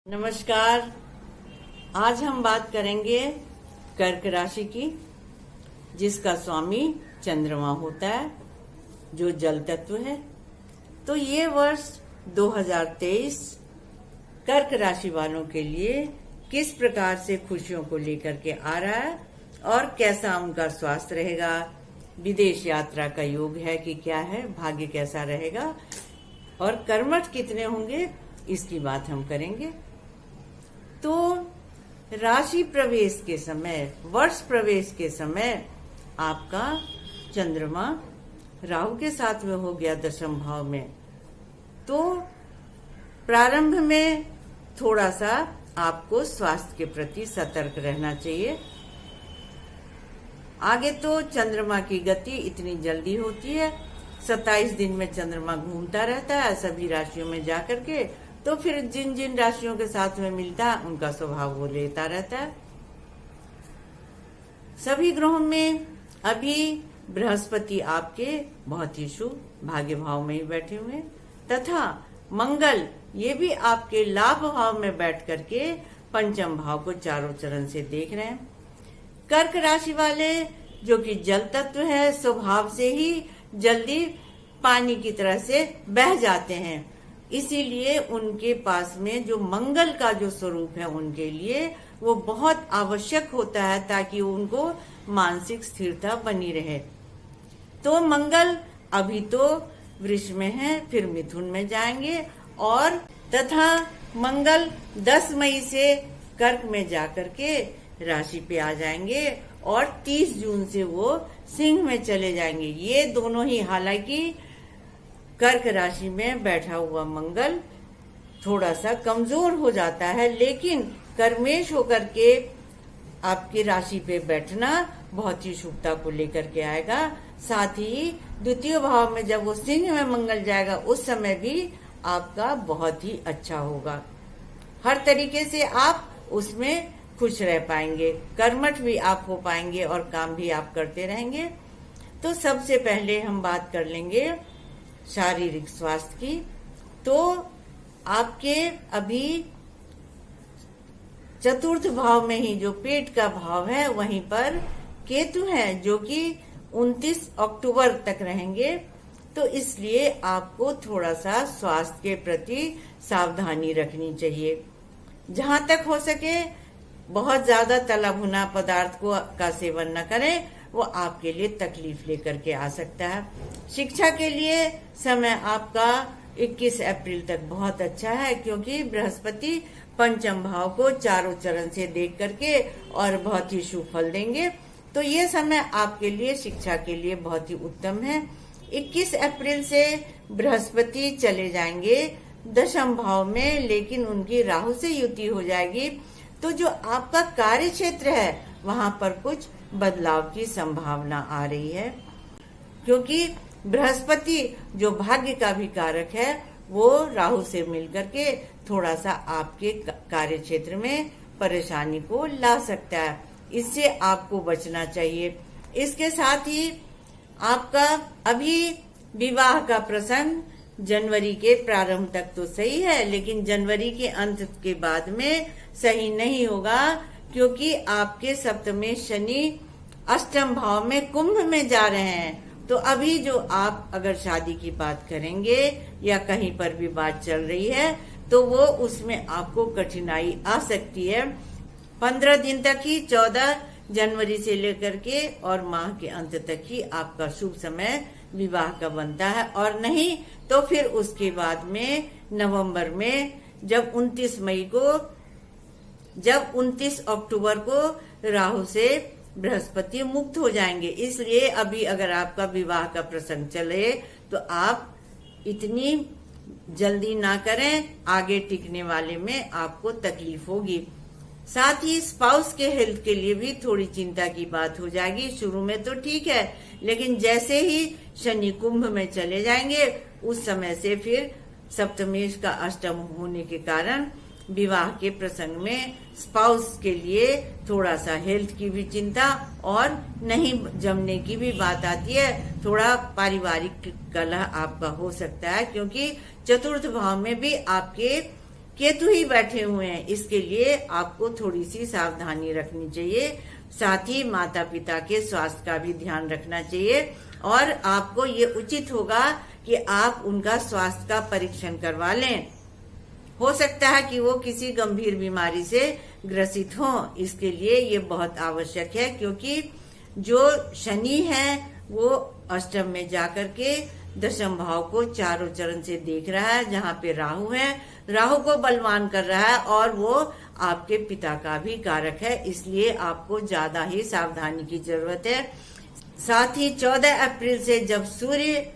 नमस्कार। आज हम बात करेंगे कर्क राशि की, जिसका स्वामी चंद्रमा होता है, जो जल तत्व है। तो ये वर्ष 2023 कर्क राशि वालों के लिए किस प्रकार से खुशियों को लेकर के आ रहा है और कैसा उनका स्वास्थ्य रहेगा, विदेश यात्रा का योग है कि क्या है, भाग्य कैसा रहेगा और कर्मठ कितने होंगे, इसकी बात हम करेंगे। तो राशि प्रवेश के समय, वर्ष प्रवेश के समय आपका चंद्रमा राहु के साथ में हो गया दशम भाव में। तो प्रारंभ में थोड़ा सा आपको स्वास्थ्य के प्रति सतर्क रहना चाहिए। आगे तो चंद्रमा की गति इतनी जल्दी होती है, 27 दिन में चंद्रमा घूमता रहता है सभी राशियों में जाकर के। तो फिर जिन जिन राशियों के साथ में मिलता है उनका स्वभाव वो लेता रहता है। सभी ग्रहों में अभी बृहस्पति आपके बहुत ही शुभ भाग्य भाव में ही बैठे हुए हैं, तथा मंगल ये भी आपके लाभ भाव में बैठ करके पंचम भाव को चारों चरण से देख रहे हैं। कर्क राशि वाले जो कि जल तत्व है, स्वभाव से ही जल्दी पानी की तरह से बह जाते हैं, इसीलिए उनके पास में जो मंगल का जो स्वरूप है उनके लिए वो बहुत आवश्यक होता है, ताकि उनको मानसिक स्थिरता बनी रहे। तो मंगल अभी तो वृष में है, फिर मिथुन में जाएंगे, और तथा मंगल 10 मई से कर्क में जाकर के राशि पे आ जाएंगे और 30 जून से वो सिंह में चले जाएंगे। ये दोनों ही, हालांकि कर्क राशि में बैठा हुआ मंगल थोड़ा सा कमजोर हो जाता है, लेकिन कर्मेश होकर के आपकी राशि पे बैठना बहुत ही शुभता को लेकर के आएगा। साथ ही द्वितीय भाव में जब वो सिंह में मंगल जाएगा उस समय भी आपका बहुत ही अच्छा होगा। हर तरीके से आप उसमें खुश रह पाएंगे, कर्मठ भी आप हो पाएंगे और काम भी आप करते रहेंगे। तो सबसे पहले हम बात कर लेंगे शारीरिक स्वास्थ्य की। तो आपके अभी चतुर्थ भाव में ही जो पेट का भाव है वहीं पर केतु है, जो कि 29 अक्टूबर तक रहेंगे। तो इसलिए आपको थोड़ा सा स्वास्थ्य के प्रति सावधानी रखनी चाहिए। जहां तक हो सके बहुत ज्यादा तला भुना पदार्थ का सेवन न करें, वो आपके लिए तकलीफ लेकर के आ सकता है। शिक्षा के लिए समय आपका 21 अप्रैल तक बहुत अच्छा है, क्योंकि बृहस्पति पंचम भाव को चारों चरण से देख करके और बहुत ही शुभ फल देंगे। तो ये समय आपके लिए शिक्षा के लिए बहुत ही उत्तम है। 21 अप्रैल से बृहस्पति चले जाएंगे दशम भाव में, लेकिन उनकी राहु से युति हो जाएगी। तो जो आपका कार्य क्षेत्र है वहां पर कुछ बदलाव की संभावना आ रही है, क्योंकि बृहस्पति जो भाग्य का भी कारक है वो राहु से मिलकर के थोड़ा सा आपके कार्य क्षेत्र में परेशानी को ला सकता है। इससे आपको बचना चाहिए। इसके साथ ही आपका अभी विवाह का प्रसंग जनवरी के प्रारंभ तक तो सही है, लेकिन जनवरी के अंत के बाद में सही नहीं होगा, क्योंकि आपके सप्तमें शनि अष्टम भाव में कुंभ में जा रहे हैं। तो अभी जो आप अगर शादी की बात करेंगे या कहीं पर भी बात चल रही है तो वो उसमें आपको कठिनाई आ सकती है। 15 दिन तक ही, 14 जनवरी से लेकर के और माह के अंत तक ही आपका शुभ समय विवाह का बनता है, और नहीं तो फिर उसके बाद में नवंबर में जब 29 अक्टूबर को राहु से बृहस्पति मुक्त हो जाएंगे। इसलिए अभी अगर आपका विवाह का प्रसंग चले तो आप इतनी जल्दी ना करें, आगे टिकने वाले में आपको तकलीफ होगी। साथ ही स्पाउस के हेल्थ के लिए भी थोड़ी चिंता की बात हो जाएगी। शुरू में तो ठीक है, लेकिन जैसे ही शनि कुंभ में चले जाएंगे उस समय से फिर सप्तमेश का अष्टम होने के कारण विवाह के प्रसंग में स्पाउस के लिए थोड़ा सा हेल्थ की भी चिंता और नहीं जमने की भी बात आती है। थोड़ा पारिवारिक कलह आपका हो सकता है, क्योंकि चतुर्थ भाव में भी आपके केतु ही बैठे हुए हैं, इसके लिए आपको थोड़ी सी सावधानी रखनी चाहिए। साथ ही माता पिता के स्वास्थ्य का भी ध्यान रखना चाहिए और आपको ये उचित होगा कि आप उनका स्वास्थ्य का परीक्षण करवा लें। हो सकता है कि वो किसी गंभीर बीमारी से ग्रसित हो, इसके लिए ये बहुत आवश्यक है, क्योंकि जो शनि है वो अष्टम में जाकर के दशम भाव को चारों चरण से देख रहा है, जहाँ पे राहु है, राहु को बलवान कर रहा है और वो आपके पिता का भी कारक है, इसलिए आपको ज्यादा ही सावधानी की जरूरत है। साथ ही 14 अप्रैल से जब सूर्य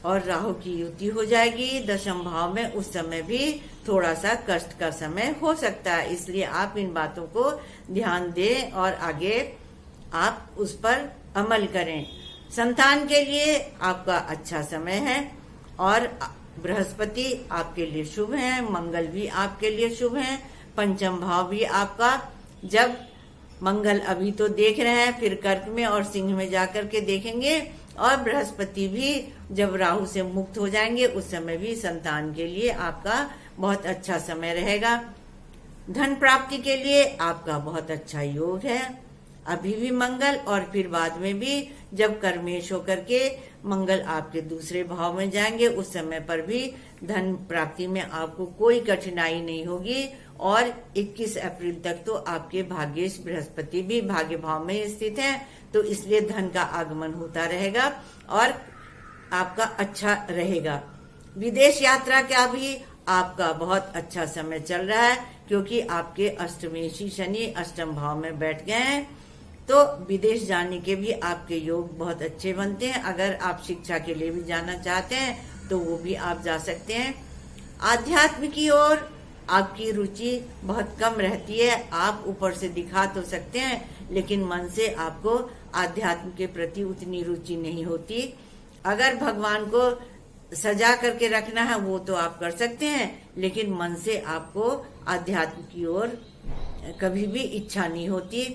और राहु की युति हो जाएगी दशम भाव में, उस समय भी थोड़ा सा कष्ट का समय हो सकता है, इसलिए आप इन बातों को ध्यान दें और आगे आप उस पर अमल करें। संतान के लिए आपका अच्छा समय है और बृहस्पति आपके लिए शुभ है, मंगल भी आपके लिए शुभ है, पंचम भाव भी आपका, जब मंगल अभी तो देख रहे हैं, फिर कर्क में और सिंह में जाकर के देखेंगे, और बृहस्पति भी जब राहु से मुक्त हो जाएंगे उस समय भी संतान के लिए आपका बहुत अच्छा समय रहेगा। धन प्राप्ति के लिए आपका बहुत अच्छा योग है, अभी भी मंगल और फिर बाद में भी जब कर्मेश होकर के मंगल आपके दूसरे भाव में जाएंगे उस समय पर भी धन प्राप्ति में आपको कोई कठिनाई नहीं होगी। और 21 अप्रैल तक तो आपके भाग्येश बृहस्पति भी भाग्य भाव में स्थित है, तो इसलिए धन का आगमन होता रहेगा और आपका अच्छा रहेगा। विदेश यात्रा का भी आपका बहुत अच्छा समय चल रहा है, क्योंकि आपके अष्टमेशी शनि अष्टम भाव में बैठ गए हैं, तो विदेश जाने के भी आपके योग बहुत अच्छे बनते हैं। अगर आप शिक्षा के लिए भी जाना चाहते हैं तो वो भी आप जा सकते हैं। आध्यात्म की ओर आपकी रुचि बहुत कम रहती है, आप ऊपर से दिखा तो सकते हैं लेकिन मन से आपको आध्यात्म के प्रति उतनी रुचि नहीं होती। अगर भगवान को सजा करके रखना है वो तो आप कर सकते हैं, लेकिन मन से आपको आध्यात्म की ओर कभी भी इच्छा नहीं होती।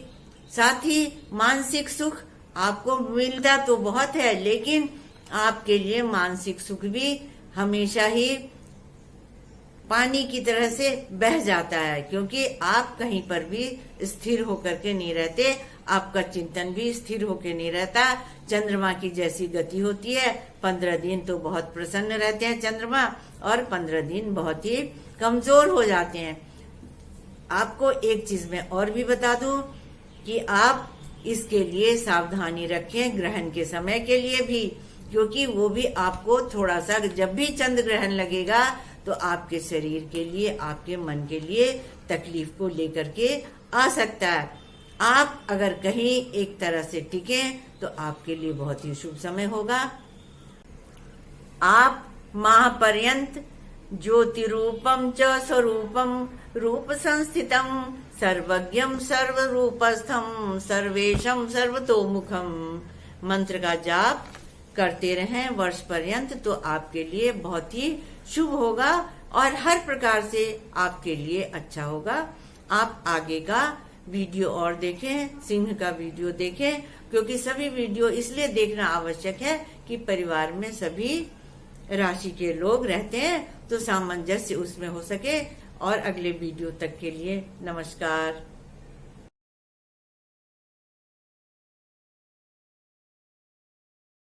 साथ ही मानसिक सुख आपको मिलता तो बहुत है, लेकिन आपके लिए मानसिक सुख भी हमेशा ही पानी की तरह से बह जाता है, क्योंकि आप कहीं पर भी स्थिर होकर के नहीं रहते, आपका चिंतन भी स्थिर होकर नहीं रहता। चंद्रमा की जैसी गति होती है, 15 दिन तो बहुत प्रसन्न रहते हैं चंद्रमा, और 15 दिन बहुत ही कमजोर हो जाते हैं। आपको एक चीज मैं और भी बता दूं कि आप इसके लिए सावधानी रखें ग्रहण के समय के लिए भी, क्योंकि वो भी आपको थोड़ा सा, जब भी चंद्र ग्रहण लगेगा तो आपके शरीर के लिए, आपके मन के लिए तकलीफ को लेकर के आ सकता है। आप अगर कहीं एक तरह से टिके तो आपके लिए बहुत ही शुभ समय होगा। आप माह पर्यंत ज्योतिरूपम च स्वरूपम रूप संस्थितम सर्वज्ञम सर्वरूपस्थम सर्वेशम सर्वतोमुखम मंत्र का जाप करते रहें वर्ष पर्यंत, तो आपके लिए बहुत ही शुभ होगा और हर प्रकार से आपके लिए अच्छा होगा। आप आगे का वीडियो और देखें, सिंह का वीडियो देखें, क्योंकि सभी वीडियो इसलिए देखना आवश्यक है कि परिवार में सभी राशि के लोग रहते हैं तो सामंजस्य उसमें हो सके। और अगले वीडियो तक के लिए नमस्कार।